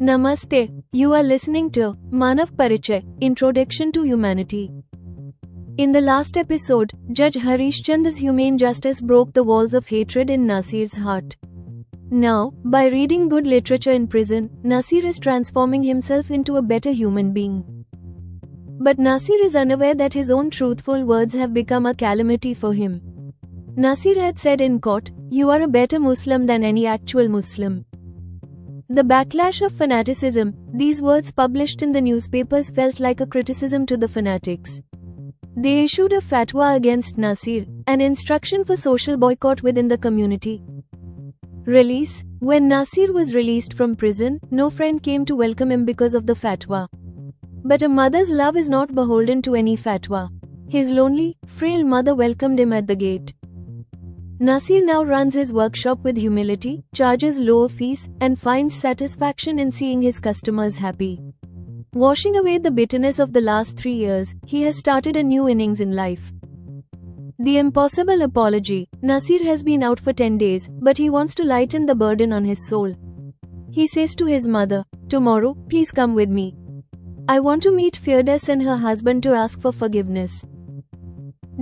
Namaste. You are listening to Manav Parichay, Introduction to Humanity. In the last episode, Judge Harishchand's humane justice broke the walls of hatred in Nasir's heart. Now, by reading good literature in prison, Nasir is transforming himself into a better human being. But Nasir is unaware that his own truthful words have become a calamity for him. Nasir had said in court, "You are a better Muslim than any actual Muslim." The backlash of fanaticism, these words published in the newspapers felt like a criticism to the fanatics. They issued a fatwa against Nasir, an instruction for social boycott within the community. Release. When Nasir was released from prison, no friend came to welcome him because of the fatwa. But a mother's love is not beholden to any fatwa. His lonely, frail mother welcomed him at the gate. Nasir now runs his workshop with humility, charges lower fees, and finds satisfaction in seeing his customers happy. Washing away the bitterness of the last 3 years, he has started a new innings in life. The impossible apology. Nasir has been out for 10 days, but he wants to lighten the burden on his soul. He says to his mother, "Tomorrow, please come with me. I want to meet Firdaus and her husband to ask for forgiveness."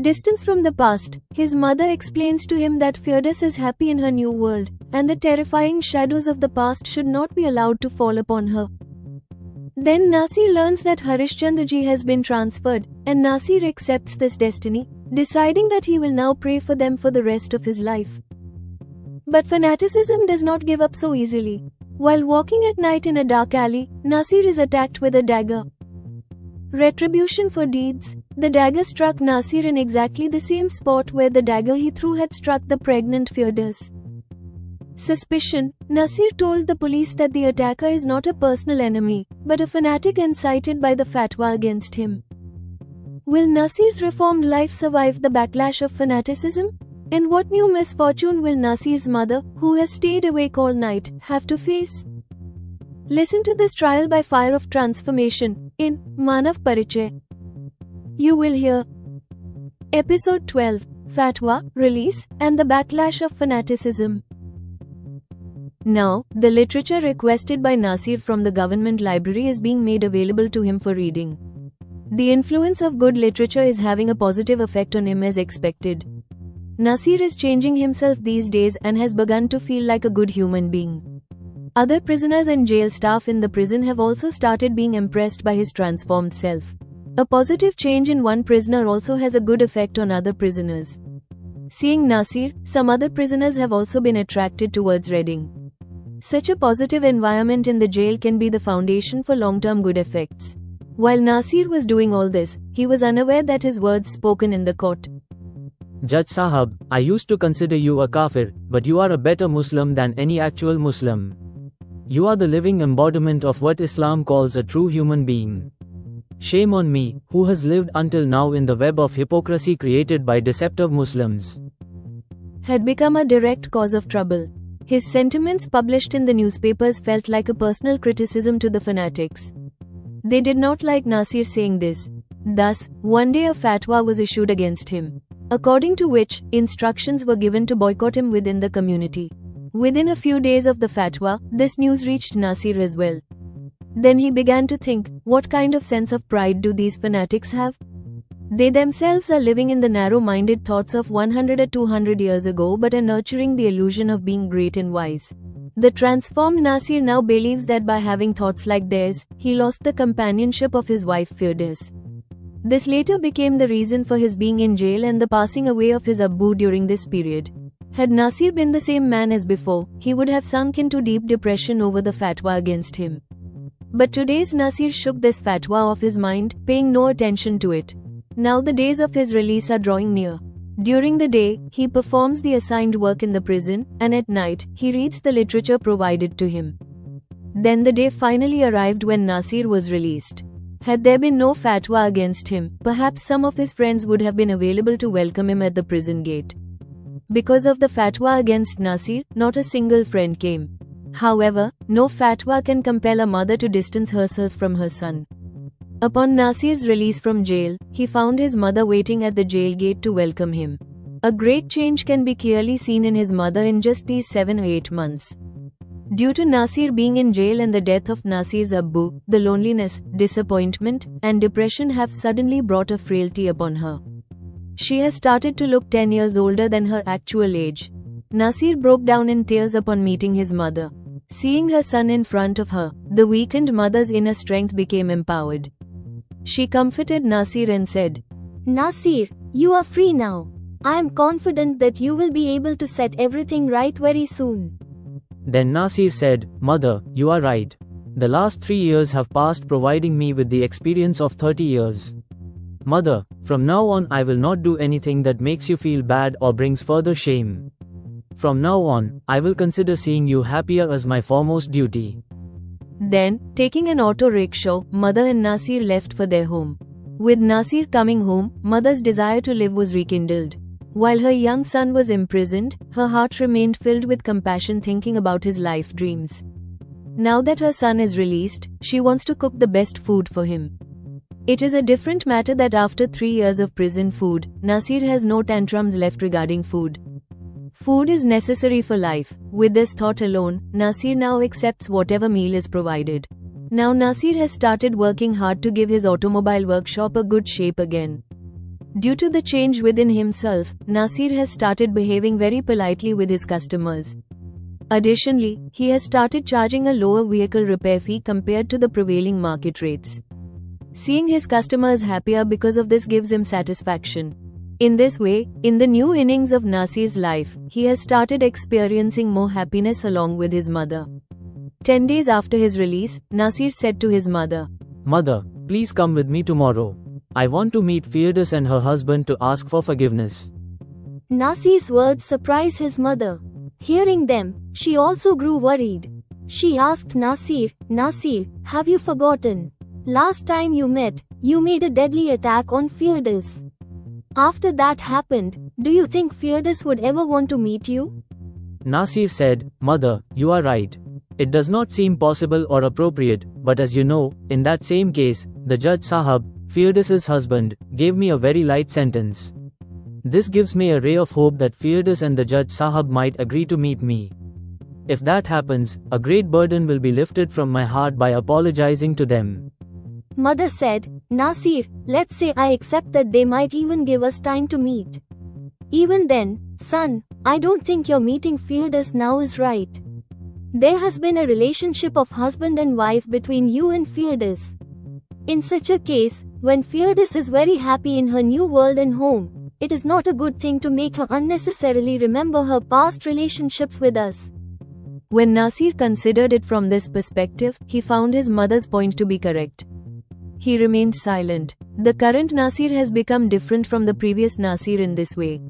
Distance from the past, his mother explains to him that Firdaus is happy in her new world, and the terrifying shadows of the past should not be allowed to fall upon her. Then Nasir learns that Harishchandji has been transferred, and Nasir accepts this destiny, deciding that he will now pray for them for the rest of his life. But fanaticism does not give up so easily. While walking at night in a dark alley, Nasir is attacked with a dagger. Retribution for deeds. The dagger struck Nasir in exactly the same spot where the dagger he threw had struck the pregnant Firdaus. Suspicion. Nasir told the police that the attacker is not a personal enemy, but a fanatic incited by the fatwa against him. Will Nasir's reformed life survive the backlash of fanaticism? And what new misfortune will Nasir's mother, who has stayed awake all night, have to face? Listen to this trial by fire of transformation in Manav Parichay. You will hear Episode 12, Fatwa, Release, and the Backlash of Fanaticism. Now, the literature requested by Nasir from the government library is being made available to him for reading. The influence of good literature is having a positive effect on him as expected. Nasir is changing himself these days and has begun to feel like a good human being. Other prisoners and jail staff in the prison have also started being impressed by his transformed self. A positive change in one prisoner also has a good effect on other prisoners. Seeing Nasir, some other prisoners have also been attracted towards reading. Such a positive environment in the jail can be the foundation for long-term good effects. While Nasir was doing all this, he was unaware that his words spoken in the court. Judge Sahab, I used to consider you a kafir, but you are a better Muslim than any actual Muslim. You are the living embodiment of what Islam calls a true human being. Shame on me, who has lived until now in the web of hypocrisy created by deceptive Muslims. Had become a direct cause of trouble. His sentiments published in the newspapers felt like a personal criticism to the fanatics. They did not like Nasir saying this. Thus, one day a fatwa was issued against him, according to which, instructions were given to boycott him within the community. Within a few days of the fatwa, this news reached Nasir as well. Then he began to think, what kind of sense of pride do these fanatics have? They themselves are living in the narrow-minded thoughts of 100 or 200 years ago but are nurturing the illusion of being great and wise. The transformed Nasir now believes that by having thoughts like theirs, he lost the companionship of his wife Firdaus. This later became the reason for his being in jail and the passing away of his Abbu during this period. Had Nasir been the same man as before, he would have sunk into deep depression over the fatwa against him. But today's Nasir shook this fatwa off his mind, paying no attention to it. Now the days of his release are drawing near. During the day, he performs the assigned work in the prison, and at night, he reads the literature provided to him. Then the day finally arrived when Nasir was released. Had there been no fatwa against him, perhaps some of his friends would have been available to welcome him at the prison gate. Because of the fatwa against Nasir, not a single friend came. However, no fatwa can compel a mother to distance herself from her son. Upon Nasir's release from jail, he found his mother waiting at the jail gate to welcome him. A great change can be clearly seen in his mother in just these 7 or 8 months. Due to Nasir being in jail and the death of Nasir's Abbu, the loneliness, disappointment, and depression have suddenly brought a frailty upon her. She has started to look 10 years older than her actual age. Nasir broke down in tears upon meeting his mother. Seeing her son in front of her, the weakened mother's inner strength became empowered. She comforted Nasir and said, Nasir, you are free now. I am confident that you will be able to set everything right very soon. Then Nasir said, Mother, you are right. The last 3 years have passed providing me with the experience of 30 years. Mother, from now on I will not do anything that makes you feel bad or brings further shame. From now on, I will consider seeing you happier as my foremost duty. Then, taking an auto rickshaw, mother and Nasir left for their home. With Nasir coming home, mother's desire to live was rekindled. While her young son was imprisoned, her heart remained filled with compassion thinking about his life dreams. Now that her son is released, she wants to cook the best food for him. It is a different matter that after 3 years of prison food, Nasir has no tantrums left regarding food. Food is necessary for life. With this thought alone, Nasir now accepts whatever meal is provided. Now Nasir has started working hard to give his automobile workshop a good shape again. Due to the change within himself, Nasir has started behaving very politely with his customers. Additionally, he has started charging a lower vehicle repair fee compared to the prevailing market rates. Seeing his customers happier because of this gives him satisfaction. In this way, in the new innings of Nasir's life, he has started experiencing more happiness along with his mother. 10 days after his release, Nasir said to his mother, Mother, please come with me tomorrow. I want to meet Firdaus and her husband to ask for forgiveness. Nasir's words surprised his mother. Hearing them, she also grew worried. She asked Nasir, Nasir, have you forgotten? Last time you met, you made a deadly attack on Firdaus. After that happened, do you think Firdaus would ever want to meet you? Nasir said, Mother, you are right. It does not seem possible or appropriate, but as you know, in that same case, the Judge Sahab, Firdaus's husband, gave me a very light sentence. This gives me a ray of hope that Firdaus and the Judge Sahab might agree to meet me. If that happens, a great burden will be lifted from my heart by apologizing to them. Mother said, Nasir, let's say I accept that they might even give us time to meet. Even then, son, I don't think your meeting Firdaus now is right. There has been a relationship of husband and wife between you and Firdaus. In such a case, when Firdaus is very happy in her new world and home, it is not a good thing to make her unnecessarily remember her past relationships with us. When Nasir considered it from this perspective, he found his mother's point to be correct. He remained silent. The current Nasir has become different from the previous Nasir in this way.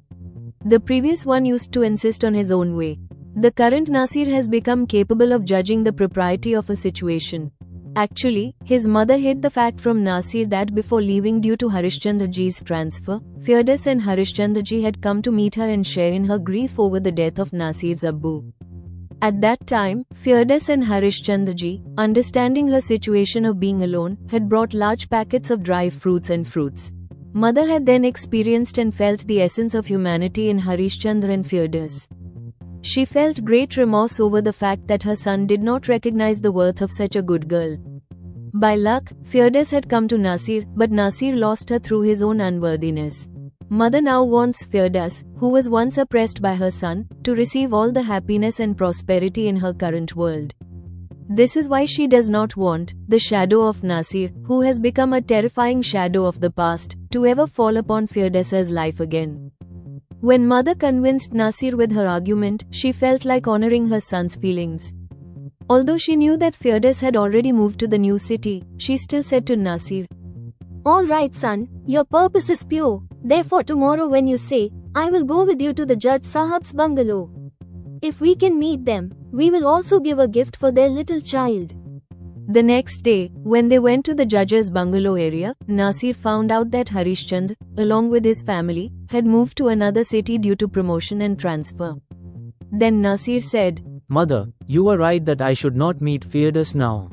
The previous one used to insist on his own way. The current Nasir has become capable of judging the propriety of a situation. Actually, his mother hid the fact from Nasir that before leaving due to Harishchandraji's transfer, Firdaus and Harishchandraji had come to meet her and share in her grief over the death of Nasir's Abbu. At that time, Firdaus and Harishchandraji, understanding her situation of being alone, had brought large packets of dry fruits and fruits. Mother had then experienced and felt the essence of humanity in Harishchandra and Firdaus. She felt great remorse over the fact that her son did not recognize the worth of such a good girl. By luck, Firdaus had come to Nasir, but Nasir lost her through his own unworthiness. Mother now wants Firdaus, who was once oppressed by her son, to receive all the happiness and prosperity in her current world. This is why she does not want the shadow of Nasir, who has become a terrifying shadow of the past, to ever fall upon Firdaus's life again. When mother convinced Nasir with her argument, she felt like honoring her son's feelings. Although she knew that Firdaus had already moved to the new city, she still said to Nasir, All right, son, your purpose is pure. Therefore tomorrow when you say, I will go with you to the Judge Sahab's bungalow. If we can meet them, we will also give a gift for their little child. The next day, when they went to the judge's bungalow area, Nasir found out that Harishchandra, along with his family, had moved to another city due to promotion and transfer. Then Nasir said, Mother, you were right that I should not meet Firdaus now.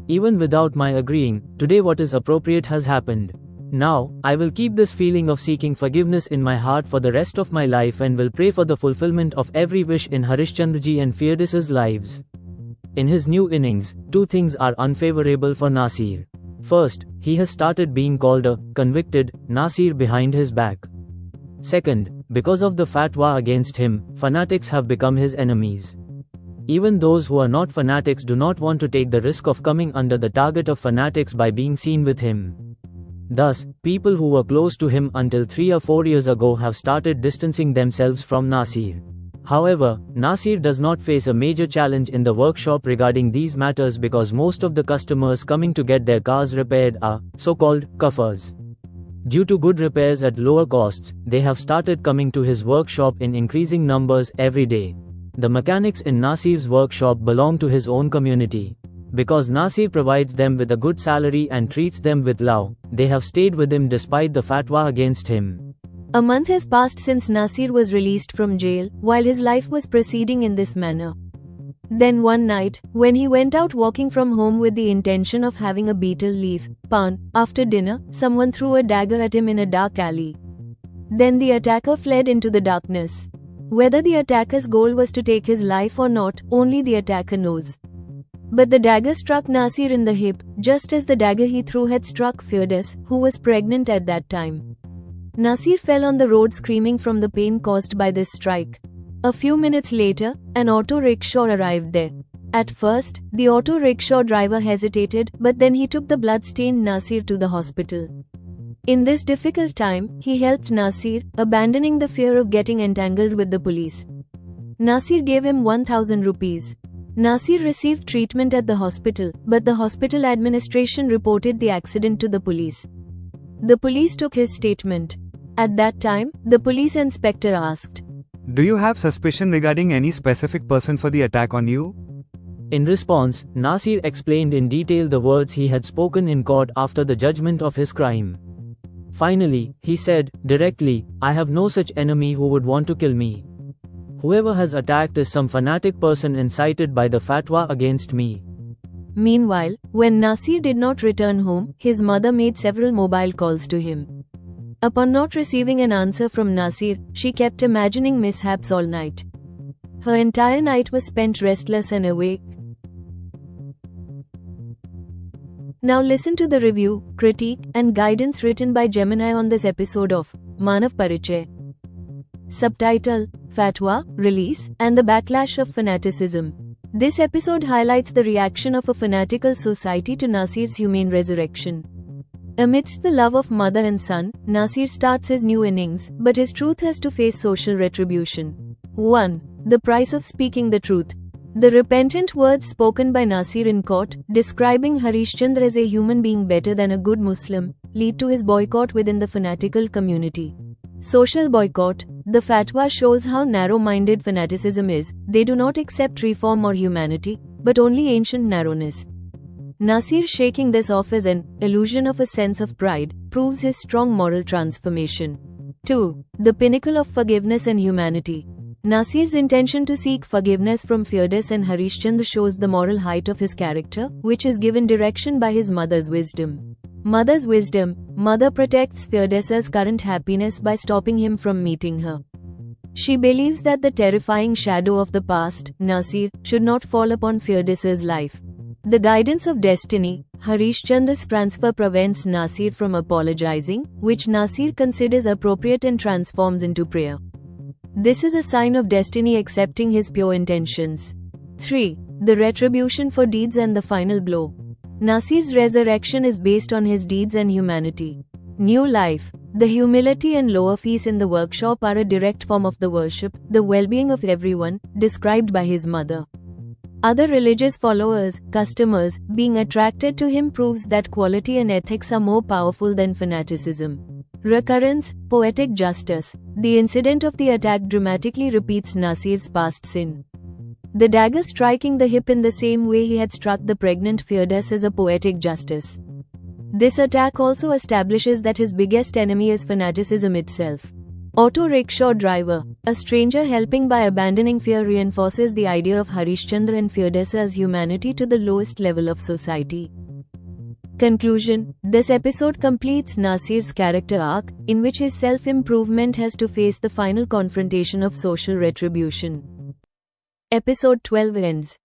Even without my agreeing, today what is appropriate has happened. Now, I will keep this feeling of seeking forgiveness in my heart for the rest of my life and will pray for the fulfillment of every wish in Harishchandraji and Firdaus's lives. In his new innings, two things are unfavorable for Nasir. First, he has started being called a convicted Nasir behind his back. Second, because of the fatwa against him, fanatics have become his enemies. Even those who are not fanatics do not want to take the risk of coming under the target of fanatics by being seen with him. Thus, people who were close to him until 3 or 4 years ago have started distancing themselves from Nasir. However, Nasir does not face a major challenge in the workshop regarding these matters because most of the customers coming to get their cars repaired are so-called kafars. Due to good repairs at lower costs, they have started coming to his workshop in increasing numbers every day. The mechanics in Nasir's workshop belong to his own community. Because Nasir provides them with a good salary and treats them with love, they have stayed with him despite the fatwa against him. A month has passed since Nasir was released from jail, while his life was proceeding in this manner. Then one night, when he went out walking from home with the intention of having a betel leaf pan, after dinner, someone threw a dagger at him in a dark alley. Then the attacker fled into the darkness. Whether the attacker's goal was to take his life or not, only the attacker knows. But the dagger struck Nasir in the hip, just as the dagger he threw had struck Firdaus, who was pregnant at that time. Nasir fell on the road screaming from the pain caused by this strike. A few minutes later, an auto rickshaw arrived there. At first, the auto rickshaw driver hesitated, but then he took the blood-stained Nasir to the hospital. In this difficult time, he helped Nasir, abandoning the fear of getting entangled with the police. Nasir gave him 1,000 rupees. Nasir received treatment at the hospital, but the hospital administration reported the accident to the police. The police took his statement. At that time, the police inspector asked, "Do you have suspicion regarding any specific person for the attack on you?" In response, Nasir explained in detail the words he had spoken in court after the judgment of his crime. Finally, he said, directly, "I have no such enemy who would want to kill me. Whoever has attacked is some fanatic person incited by the fatwa against me." Meanwhile, when Nasir did not return home, his mother made several mobile calls to him. Upon not receiving an answer from Nasir, she kept imagining mishaps all night. Her entire night was spent restless and awake. Now listen to the review, critique, and guidance written by Gemini on this episode of Manav Parichay. Subtitle: Fatwa, Release, and the Backlash of Fanaticism. This episode highlights the reaction of a fanatical society to Nasir's humane resurrection. Amidst the love of mother and son, Nasir starts his new innings, but his truth has to face social retribution. 1. The price of speaking the truth. The repentant words spoken by Nasir in court, describing Harishchandra as a human being better than a good Muslim, lead to his boycott within the fanatical community. Social boycott. The fatwa shows how narrow-minded fanaticism is. They do not accept reform or humanity, but only ancient narrowness. Nasir shaking this off as an illusion of a sense of pride, proves his strong moral transformation. 2. The pinnacle of forgiveness and humanity. Nasir's intention to seek forgiveness from Firdaus and Harishchandra shows the moral height of his character, which is given direction by his mother's wisdom. Mother's wisdom. Mother protects Firdaus's current happiness by stopping him from meeting her. She believes that the terrifying shadow of the past, Nasir, should not fall upon Firdaus's life. The guidance of destiny. Harishchandra's transfer prevents Nasir from apologizing, which Nasir considers appropriate and transforms into prayer. This is a sign of destiny accepting his pure intentions. 3. The retribution for deeds and the final blow. Nasir's resurrection is based on his deeds and humanity. New life. The humility and lower fees in the workshop are a direct form of the worship, the well-being of everyone, described by his mother. Other religious followers, customers, being attracted to him proves that quality and ethics are more powerful than fanaticism. Recurrence, poetic justice. The incident of the attack dramatically repeats Nasir's past sin. The dagger striking the hip in the same way he had struck the pregnant Firdaus is a poetic justice. This attack also establishes that his biggest enemy is fanaticism itself. Auto rickshaw driver. A stranger helping by abandoning fear reinforces the idea of Harishchandra and Firdaus as humanity to the lowest level of society. Conclusion. This episode completes Nasir's character arc, in which his self-improvement has to face the final confrontation of social retribution. Episode 12 ends.